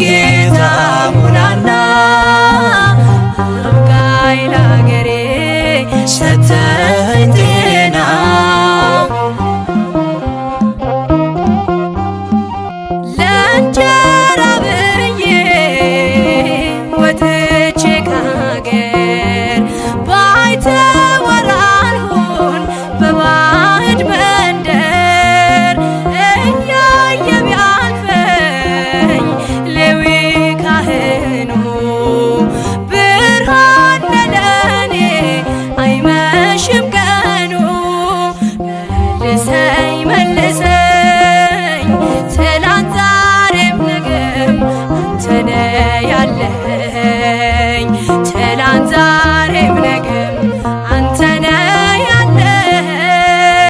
ጌታ ሙላና አብቃኝ ለአገሬ ሰጠኝ ጤና ለእንጀራ ብዬ ወጥቼ ከአገር ባይተዋር አልሆን በባዕድ መንደር እያየ ቢያልፈኝ ሌዊ ካህኑ ብርሃን ለኔ አይመሽም ቀኑ መልሰኝ መልሰኝ ትላንት ዛሬም ነገም አንተ ነህ ያለህ